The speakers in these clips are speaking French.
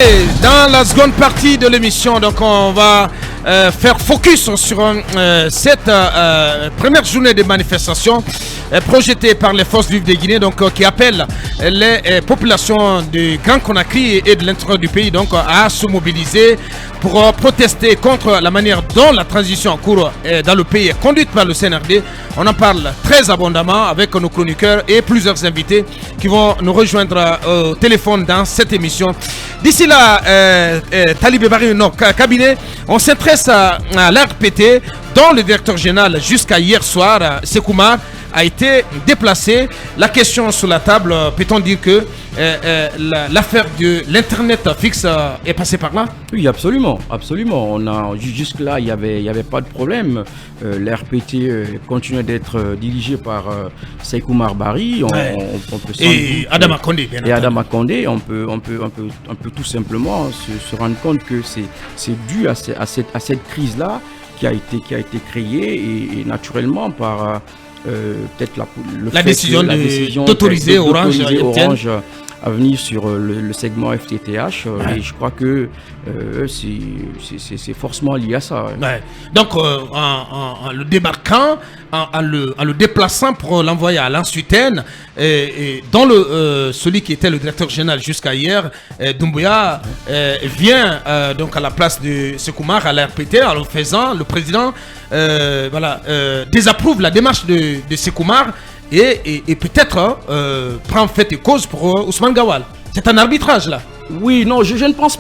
Dans la seconde partie de l'émission, donc on va faire focus sur cette première journée de manifestation projetée par les forces vives de Guinée, donc qui appelle les populations du Grand Conakry et de l'intérieur du pays donc à se mobiliser pour protester contre la manière dont la transition en cours dans le pays est conduite par le CNRD. On en parle très abondamment avec nos chroniqueurs et plusieurs invités qui vont nous rejoindre au téléphone dans cette émission. D'ici là, Talibé Barry, notre cabinet, on s'intéresse à l'RPT, dont le directeur général jusqu'à hier soir, Sekoumar, a été déplacé. La question sur la table, peut-on dire que l'affaire de l'Internet fixe est passée par là? Oui, absolument, absolument. Jusque-là, il n'y avait pas de problème. L'RPT continuait d'être dirigé par Sekoumar Barry. Et Adama Condé, bien entendu. Et Adama Condé, on peut tout simplement se rendre compte que c'est dû à cette crise-là qui a été créée et naturellement par peut-être la décision d'autoriser Orange à venir sur le segment FTTH. Et je crois que c'est forcément lié à ça. Ouais. Donc en le débarquant, en le déplaçant pour l'envoyer à l'Ansuitaine, et dont celui qui était le directeur général jusqu'à hier, Doumbouya, vient donc à la place de Sekoumar à l'RPT, en le faisant, le président désapprouve la démarche de Sekoumar et peut-être prend fait et cause pour Ousmane Gawal. C'est un arbitrage là. Oui, non, je ne pense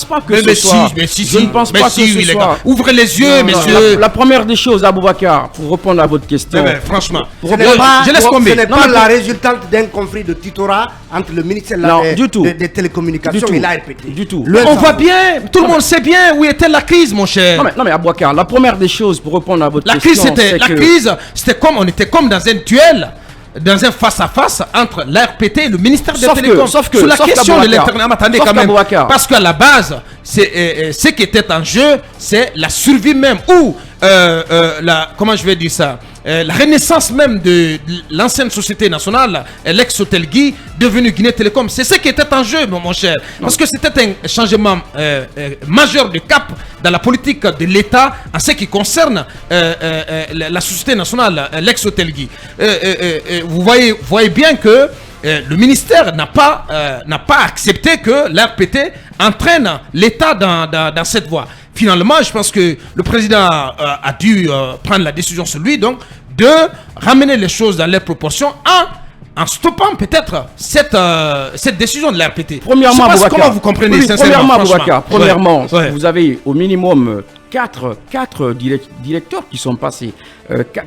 pas que ce soit. Je ne pense pas que ce soit. Ouvrez les yeux, messieurs. La première des choses, Aboubacar, pour répondre à votre question. Franchement, je laisse tomber. Ce n'est pas la résultante d'un conflit de tutorat entre le ministère des Télécommunications et l'ARPT. Du tout. On voit bien, tout le monde sait bien où était la crise, mon cher. Non mais Aboubacar, la première des choses, pour répondre à votre question. La crise, c'était comme, on était comme dans un duel. Dans un face-à-face entre l'ARPT et le ministère des Télécoms. Sur la question de l'Internet, attendez quand même. Parce qu'à la base, ce qui était en jeu, c'est la survie même ou comment je vais dire ça, la renaissance même de l'ancienne société nationale, l'ex-Sotelgui, devenue Guinée Télécom. C'est ce qui était en jeu, mon cher. Parce que c'était un changement majeur de cap dans la politique de l'État en ce qui concerne la société nationale, l'ex-Sotelgui. Vous voyez bien que le ministère n'a pas accepté que l'RPT entraîne l'État dans cette voie. Finalement, je pense que le président a dû prendre la décision sur lui, donc, de ramener les choses dans leurs proportions en stoppant peut-être cette décision de l'RPT. Premièrement, comment vous comprenez sincèrement, premièrement, vous avez au minimum 4 directeurs qui sont passés,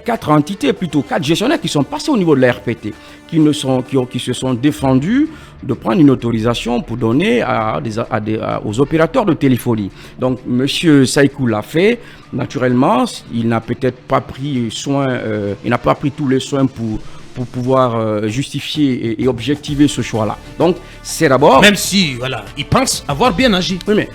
4 entités plutôt, 4 gestionnaires qui sont passés au niveau de la RPT, qui se sont défendus de prendre une autorisation pour donner aux opérateurs de téléphonie. Donc M. Saïkou l'a fait, naturellement, il n'a peut-être pas pris soin, il n'a pas pris tous les soins pour pouvoir justifier et objectiver ce choix-là. Donc c'est d'abord... Même si, voilà, il pense avoir bien agi. Oui, mais...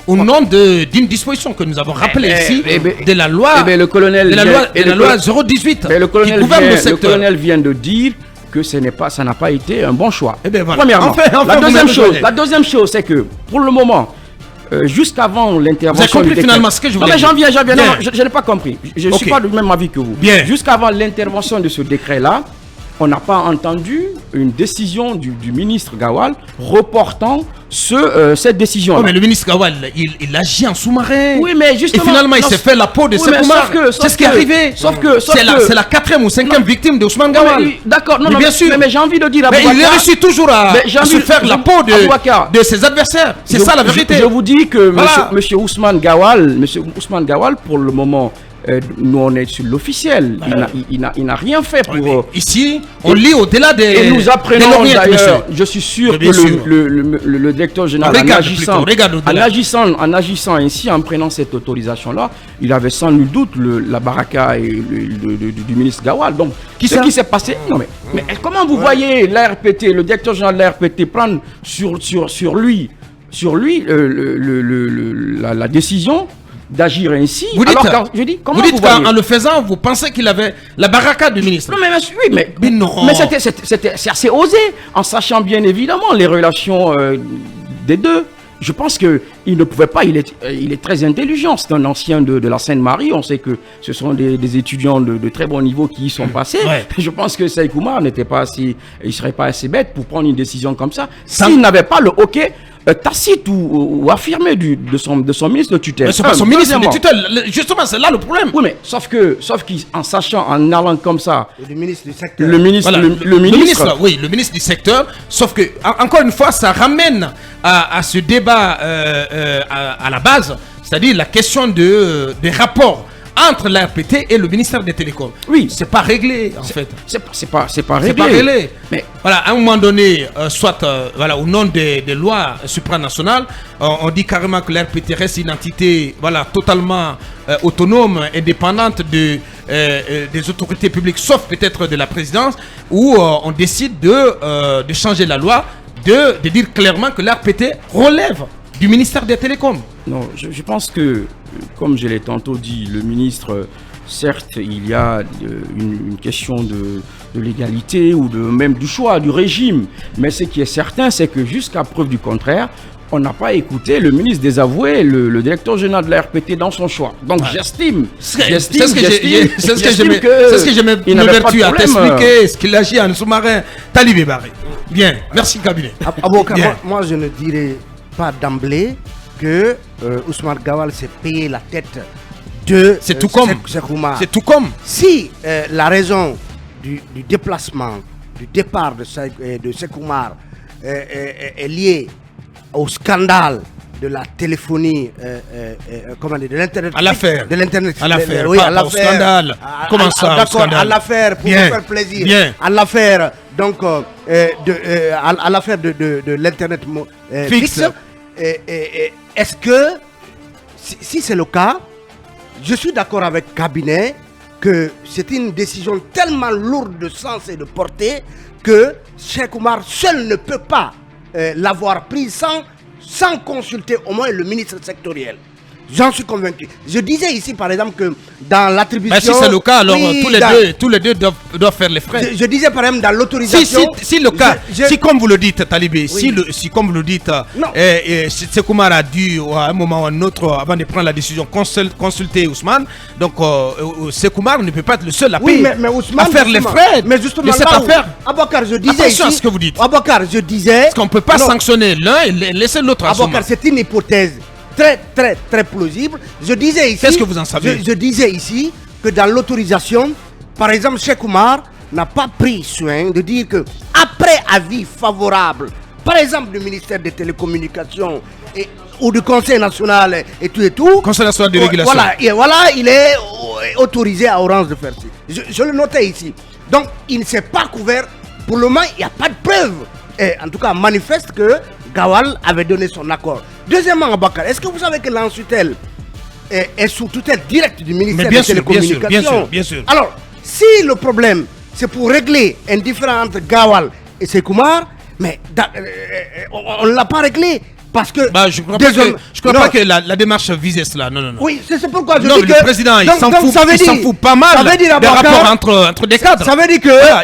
Au nom d'une disposition que nous avons rappelée ici, de la loi, le colonel, la loi 018 qui gouverne le secteur. Le colonel vient de dire que ça n'a pas été un bon chois. Voilà. Premièrement. La deuxième chose, c'est que pour le moment, jusqu'avant l'intervention... Vous avez compris finalement ce que je voulais dire? Non, mais j'en viens. Non, je n'ai pas compris. Je ne suis pas du même avis que vous. Bien. Jusqu'avant l'intervention de ce décret-là, on n'a pas entendu une décision du ministre Gawal reportant cette décision-là. Oh, mais le ministre Gawal, il agit en sous-marin. Oui, mais justement... Et finalement, il s'est fait la peau de Sekoumar. C'est ce qui est arrivé. C'est la 4e ou 5e victime de Ousmane Gawal. D'accord, non, bien sûr. Mais j'ai envie de dire à il réussit toujours à se faire la peau de ses adversaires. C'est ça la vérité. Je vous dis que M. Ousmane Gawal, pour le moment... nous on est sur l'officiel, il n'a rien fait pour... Ici, on lit au-delà des... Et nous apprenons d'ailleurs, je suis sûr que le directeur général, en agissant ainsi, en prenant cette autorisation-là, il avait sans nul doute la baraka du ministre Gawal. Donc, ce qui s'est passé... Non mais comment vous voyez l'ARPT, le directeur général de l'ARPT prendre sur lui la décision d'agir ainsi. Vous dites, qu'en le faisant, vous pensez qu'il avait la baraka du ministre. Non, mais c'était assez osé, en sachant bien évidemment les relations des deux. je pense qu'il ne pouvait pas, il est très intelligent, c'est un ancien de la Seine-Marie, on sait que ce sont des étudiants de très bon niveau qui y sont passés. Je pense que Sékou Oumar il ne serait pas assez bête pour prendre une décision comme ça, s'il n'avait pas le hockey tacite ou affirmé de son ministre de tutelle. Mais c'est pas son ministre de tutelle, justement, c'est là le problème. Oui, mais sauf qu'en sachant, en allant comme ça, le ministre du secteur. Le ministre du secteur, sauf que, encore une fois, ça ramène à ce débat à la base, c'est-à-dire la question des rapports entre l'ARPT et le ministère des Télécoms. Oui. C'est pas réglé, en fait. C'est pas réglé. C'est pas réglé. Mais voilà, à un moment donné, au nom des lois supranationales, on dit carrément que l'ARPT reste une entité totalement autonome, indépendante des autorités publiques, sauf peut-être de la présidence, où on décide de changer la loi, de dire clairement que l'ARPT relève du ministère des Télécoms. Non, je pense que, comme je l'ai tantôt dit, le ministre, certes, il y a une question de légalité ou même du choix, du régime. Mais ce qui est certain, c'est que jusqu'à preuve du contraire, on n'a pas écouté le ministre désavoué, le directeur général de la RPT dans son choix. Donc j'estime c'est ce que je m'évertue à t'expliquer, ce qu'il agit en sous-marin. Talibé Barré. Bien, merci cabinet. Moi je ne dirais pas d'emblée que Ousmane Gawal s'est payé la tête de Sékou Oumar. C'est tout comme. Si la raison du déplacement, du départ de Sékou Oumar est liée au scandale de la téléphonie, de l'internet. À l'affaire. De l'internet. À l'affaire. Oui, à l'affaire. Au scandale. Comment ça, d'accord, à l'affaire pour nous faire plaisir. Bien. À l'affaire donc à l'affaire de l'internet fixe. Est-ce que si c'est le cas, je suis d'accord avec Cabinet que c'est une décision tellement lourde de sens et de portée que Sékou Oumar seul ne peut pas l'avoir prise sans consulter au moins le ministre sectoriel. J'en suis convaincu. Je disais ici par exemple que dans l'attribution... Mais si c'est le cas, alors tous les deux doivent faire les frais. Je disais par exemple dans l'autorisation... Si le cas, si comme vous le dites Talibé, si comme vous le dites, Sékou Oumar a dû à un moment ou à un autre, avant de prendre la décision, consulter Ousmane, donc Sékou Oumar ne peut pas être le seul à payer, mais Ousmane, à faire les frais de cette affaire. Abouakar, je disais attention à ce que vous dites. Abouakar, je disais... Parce qu'on ne peut pas sanctionner l'un et laisser l'autre à Abouakar, c'est une hypothèse très plausible. Je disais ici... Qu'est-ce que vous en savez? Je disais ici que dans l'autorisation, par exemple, Sékou Oumar n'a pas pris soin de dire que après avis favorable, par exemple du ministère des Télécommunications ou du Conseil national et tout, Conseil national de régulation. Voilà, il est autorisé à Orange de faire ça. Je le notais ici. Donc, il ne s'est pas couvert. Pour le moment, il n'y a pas de preuve. Et en tout cas, manifeste que Gawal avait donné son accord. Deuxièmement, Abouakar, est-ce que vous savez que l'Ansutel est sous tutelle directe du ministère des Télécommunications? Bien sûr. Alors, si le problème, c'est pour régler un différend entre Gawal et Sékou Oumar, mais on ne l'a pas réglé. Parce que je ne crois pas que la démarche visait cela. Non. Oui, c'est pourquoi je dis que... le président, il s'en fout pas mal des rapports entre des cadres. Ça veut dire que... Voilà,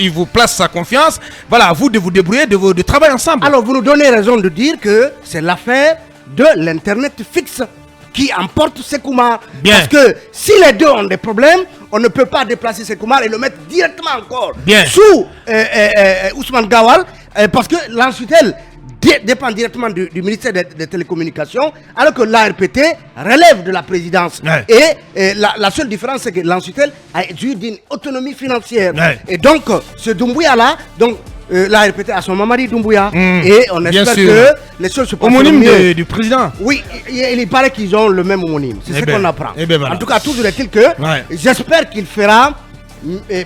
il vous place sa confiance. Voilà, à vous de vous débrouiller, de travailler ensemble. Alors, vous nous donnez raison de dire que c'est l'affaire de l'Internet fixe qui emporte Sékou Oumar. Parce que si les deux ont des problèmes, on ne peut pas déplacer Sékou Oumar et le mettre directement encore sous Ousmane Gawal. Parce que l'Ansutel dépend directement du ministère des Télécommunications, alors que l'ARPT relève de la présidence. Et la seule différence, c'est que l'Ansutel a dû d'une autonomie financière. Et donc, ce Doumbouya-là, l'ARPT a son Mamadi Doumbouya. Et on espère que les choses se passent homonyme mieux. Du président. Oui, il paraît qu'ils ont le même homonyme. C'est ce qu'on apprend. Voilà. En tout cas, toujours est-il que j'espère qu'il fera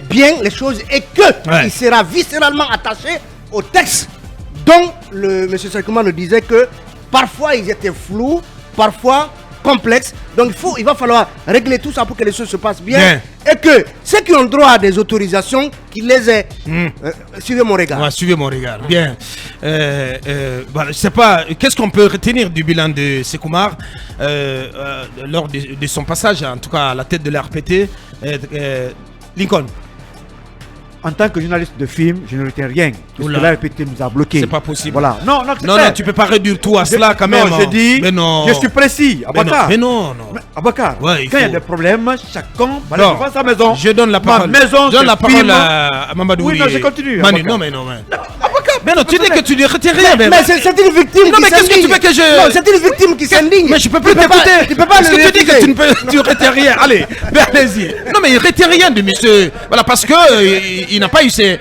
bien les choses et qu'il sera viscéralement attaché au texte dont M. Sékou Oumar nous disait que parfois ils étaient flous, parfois complexes. Donc il va falloir régler tout ça pour que les choses se passent bien. Et que ceux qui ont droit à des autorisations, qu'ils les aient. Suivez mon regard. Suivez mon regard. Bien. Je ne sais pas, qu'est-ce qu'on peut retenir du bilan de Sékou Oumar lors de son passage, en tout cas à la tête de l'RPT, Lincoln? en tant que journaliste de film, je ne retiens rien. Parce que la RPT nous a bloqués. C'est pas possible. Voilà. Non, tu peux pas réduire tout à cela quand même. Non, je dis, mais non. je suis précis. Abakar. Mais non. Abakar, quand il y a des problèmes, chacun va devant sa maison. Je donne la parole. Ma maison, je donne la parole à Mamadou. Oui, non, je continue. Manu, non. Mais non, tu dis que tu ne retiens rien. Mais c'est une victime qui s'indigne. Non, mais qu'est-ce que tu veux que je... Non, c'est une victime qui s'indigne. Mais je peux plus t'écouter. Tu peux pas Parce que tu dis que tu ne retiens rien. Allez, allez-y. Non, mais il ne retient rien de monsieur. Voilà, parce que il n'a pas eu ses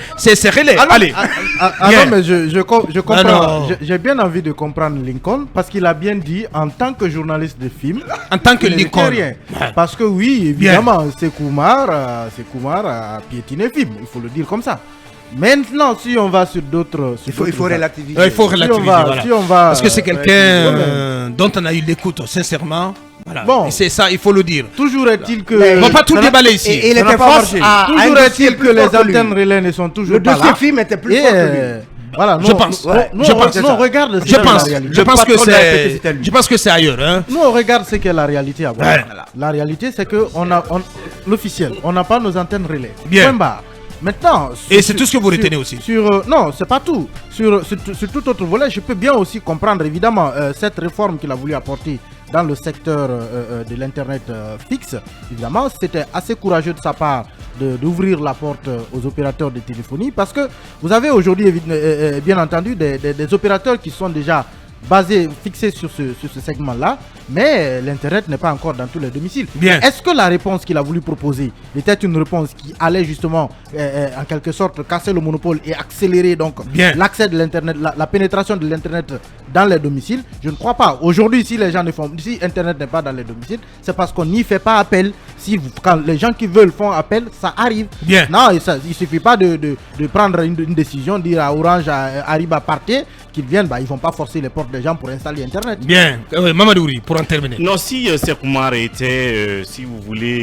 relais. Allez. Non, mais je comprends. J'ai bien envie de comprendre Lincoln parce qu'il a bien dit en tant que journaliste de film. En tant que Lincoln. Rien. Parce que oui, évidemment, Sekoumar a piétiné film. Il faut le dire comme ça. Maintenant, si on va sur d'autres... Il faut relativiser. Il faut relativiser, voilà. Si on va, parce que c'est quelqu'un dont on a eu l'écoute, sincèrement. Voilà. Bon. C'est ça, il faut le dire. Toujours est-il que... On va pas tout déballer ici. Et il était face à toujours est-il que les antennes relais ne sont toujours pas là. Le dossier film était plus fort que lui. Voilà, je pense. Regarde. Je pense que c'est ailleurs. Hein. Nous, on regarde ce qu'est la réalité. La réalité, c'est que l'officiel, on n'a pas nos antennes relais. Bien. Point barre. Maintenant, et c'est tout ce que vous retenez aussi. Non, c'est pas tout. Sur tout autre volet, je peux bien aussi comprendre évidemment cette réforme qu'il a voulu apporter dans le secteur de l'internet fixe. Évidemment, c'était assez courageux de sa part d'ouvrir la porte aux opérateurs de téléphonie parce que vous avez aujourd'hui bien entendu des opérateurs qui sont déjà fixés sur ce segment-là, mais l'Internet n'est pas encore dans tous les domiciles. Est-ce que la réponse qu'il a voulu proposer était une réponse qui allait justement, en quelque sorte, casser le monopole et accélérer donc l'accès de l'Internet, la pénétration de l'Internet dans les domiciles? Je ne crois pas. Aujourd'hui, si Internet n'est pas dans les domiciles, c'est parce qu'on n'y fait pas appel. Quand les gens qui veulent font appel, ça arrive. Non, il ne suffit pas de prendre une décision, dire à Orange, à Ariba, partez, qu'ils viennent, ils ne vont pas forcer les portes des gens pour installer Internet. Bien. Mamadouri, pour en terminer. Non, si Sekoumar était, si vous voulez,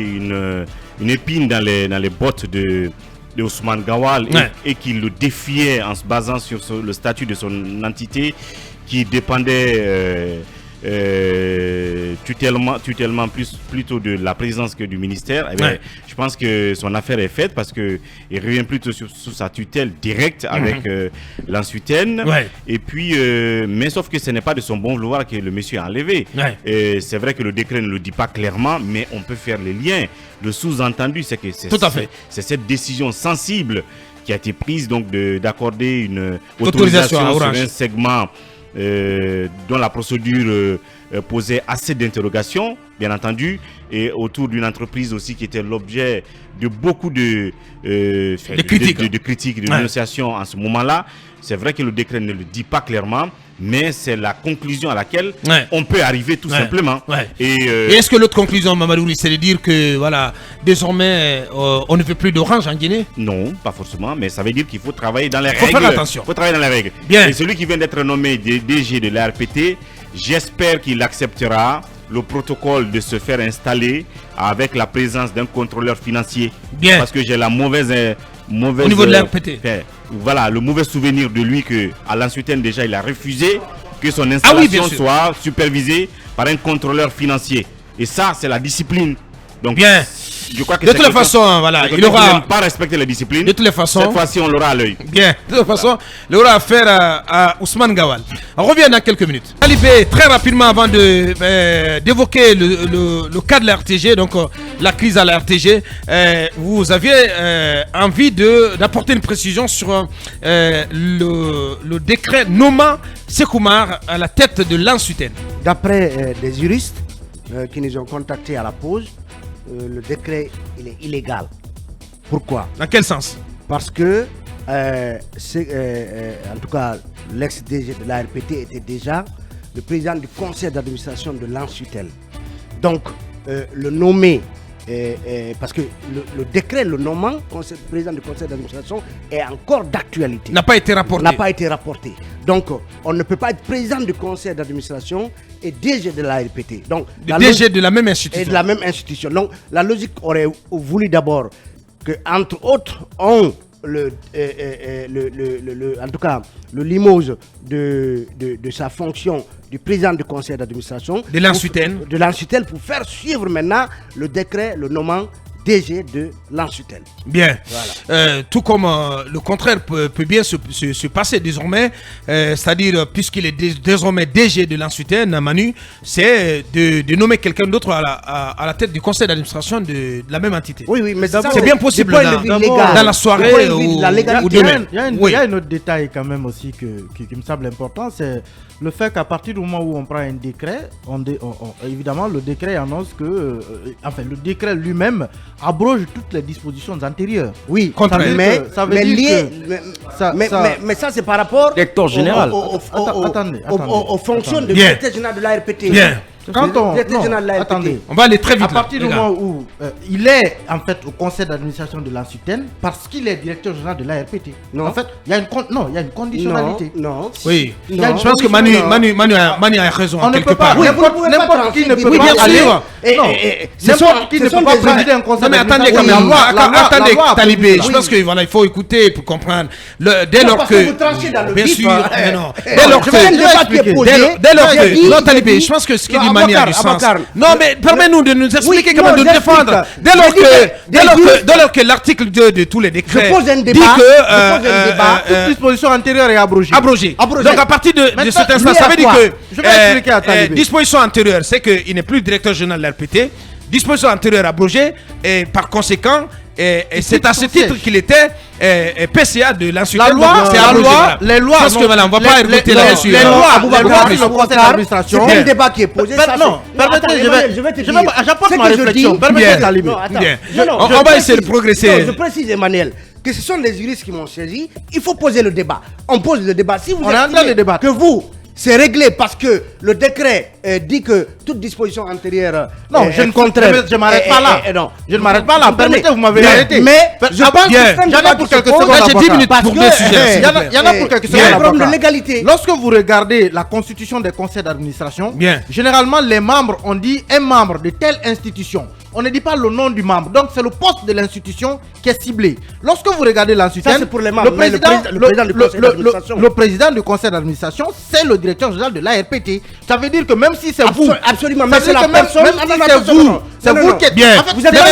une épine dans les bottes de Ousmane Gawal et qu'il le défiait en se basant sur le statut de son entité qui dépendait tutélement plutôt de la présidence que du ministère, je pense que son affaire est faite parce qu'il revient plutôt sous sa tutelle directe avec l'Ansuten. Et puis, mais sauf que ce n'est pas de son bon vouloir que le monsieur a enlevé. C'est vrai que le décret ne le dit pas clairement, mais on peut faire les liens. Le sous-entendu, c'est que c'est cette décision sensible qui a été prise donc d'accorder une autorisation sur un segment dont la procédure posait assez d'interrogations, bien entendu, et autour d'une entreprise aussi qui était l'objet de beaucoup de critiques, de dénonciations en ce moment-là. C'est vrai que le décret ne le dit pas clairement, mais c'est la conclusion à laquelle on peut arriver tout simplement. Et est-ce que l'autre conclusion, Mamadouri, c'est de dire que voilà, désormais on ne fait plus d'Orange en Guinée? Non, pas forcément, mais ça veut dire qu'il faut travailler dans les règles. Il faut faire attention. Il faut travailler dans les règles. Bien. Et celui qui vient d'être nommé DG de l'ARPT, j'espère qu'il acceptera le protocole de se faire installer avec la présence d'un contrôleur financier. Bien. Parce que j'ai la mauvaise au niveau de l'ARPT. Voilà, le mauvais souvenir de lui que à l'Ansuten déjà il a refusé que son installation soit supervisée par un contrôleur financier. Et ça, c'est la discipline. Donc, bien. Je crois que de toute façon, voilà, il aura pas respecté la discipline. De toutes les façons, cette fois-ci, on l'aura à l'œil. Bien. De toute façon, il aura affaire à Ousmane Gawal. On revient dans quelques minutes. Alibé, très rapidement, avant d'évoquer le cas de la RTG, donc la crise à la RTG, vous aviez envie d'apporter une précision sur le décret nommant Sekoumar à la tête de l'Ansuten. D'après des juristes qui nous ont contactés à la pause, le décret il est illégal. Pourquoi? Dans quel sens? Parce que en tout cas l'ex-DG de l'ARPT était déjà le président du conseil d'administration de l'Ansutel. Donc le nommer, parce que le décret le nommant président du conseil d'administration est encore d'actualité. N'a pas été rapporté. Donc on ne peut pas être président du conseil d'administration et DG de l'ARPT. Donc DG de la même institution. Et de la même institution. Donc la logique aurait voulu d'abord que, entre autres, on en tout cas le limoge de sa fonction du président du conseil d'administration de l'Ansutel pour faire suivre maintenant le décret le nommant DG de l'Ansutel. Bien. Voilà. Tout comme le contraire peut bien se passer désormais, c'est-à-dire puisqu'il est désormais DG de l'Ansutel, Manu, c'est de nommer quelqu'un d'autre à la tête du conseil d'administration de la même entité. Oui, mais c'est bien possible dans la soirée ou demain. Il y a un autre détail quand même aussi qui me semble important, c'est le fait qu'à partir du moment où on prend un décret, évidemment le décret annonce que, le décret lui-même abroge toutes les dispositions antérieures. Oui, mais ça c'est par rapport directeur général. aux fonctions de directeur général de l'ARPT. Bien. On va aller très vite. À partir du moment où il est en fait au conseil d'administration de l'Ansutel parce qu'il est directeur général de l'ARPT. En fait, il y a une conditionnalité. Non. Oui. Je pense que Manu a raison. On ne peut pas. N'importe qui ne peut pas aller. N'importe qui ne peut pas présider un conseil d'administration. Mais attendez, Talibé. Je pense qu'il faut écouter pour comprendre. Dès lors que. Bien sûr. Dès lors que. Non, Talibé, je pense que ce qu'il dit Mani a du sens. Non, mais permets-nous de nous expliquer comment de défendre. Dès lors que l'article 2 de tous les décrets dit que toute disposition antérieure est abrogée. Donc à partir de cet instant, ça veut dire que disposition antérieure, c'est qu'il n'est plus directeur général de l'RPT. Disposition antérieure abrogée et par conséquent, c'est à ce titre qu'il était PCA de l'Ansutel. Les lois. Parce que voilà, on ne va pas écouter là-dessus. Les lois sur le conseil d'administration. C'est un débat qui est posé. Non, permettez, j'apporte ma réflexion. Permettez la limite. On va essayer de progresser. Je précise, Emmanuel, que ce sont les juristes qui m'ont saisi. Il faut poser le débat. On pose le débat. Si vous estimez que vous, c'est réglé parce que le décret dit que toute disposition antérieure je ne m'arrête pas là. Je ne m'arrête pas là. Permettez, vous m'avez arrêté. Mais je pense que il y en a pour quelques secondes. J'ai 10 minutes pour deux sujets. Il y en a pour quelques secondes. Il y a un problème de légalité. Lorsque vous regardez la constitution des conseils d'administration, généralement les membres, on dit un membre de telle institution. On ne dit pas le nom du membre. Donc c'est le poste de l'institution qui est ciblé. Lorsque vous regardez l'Ansutel, ça c'est pour les membres. Le président du conseil d'administration, c'est le directeur général de l'ARPT. Ça veut dire que même si c'est vous, absolument, mais c'est la personne. Même si c'est vous qui êtes bien. Vous êtes pas la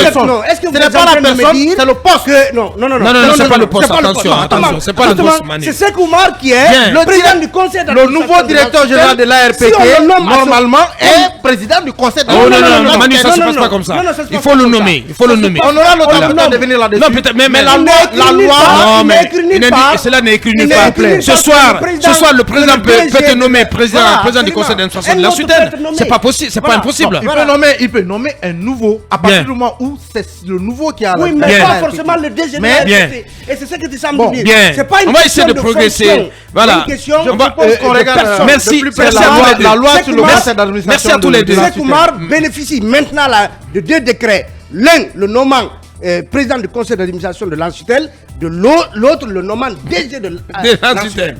personne. Est-ce que vous êtes pas la personne? C'est le poste. Non, c'est pas le poste. Attention, c'est pas le poste. C'est Sekou Oumar qui est le président du conseil d'administration. Le nouveau directeur général de l'ARPT, normalement, est président du conseil d'administration. Non, Manu, ça se passe pas comme ça. Il faut le nommer. On aura l'occasion de venir là-dessus. Non, peut-être, mais la loi. Non, mais cela n'est écrit nulle part. Ce soir, le président peut te nommer président du conseil d'administration de l'Ansutel. C'est pas possible, c'est pas impossible. Il peut nommer un nouveau à partir du moment où c'est le nouveau qui a la. Oui, mais pas forcément le DG de l'ARPT. Et c'est ce que tu sembles dire. C'est pas une question de fonction. On va essayer de progresser. Voilà. Je propose qu'on regarde merci la loi sur le conseil d'administration. Merci à tous les deux. Sekou Oumar bénéficie maintenant de deux décrets. L'un, le nommant président du conseil d'administration de l'Ansutel, de l'autre, le nommant DG de l'Ansutel.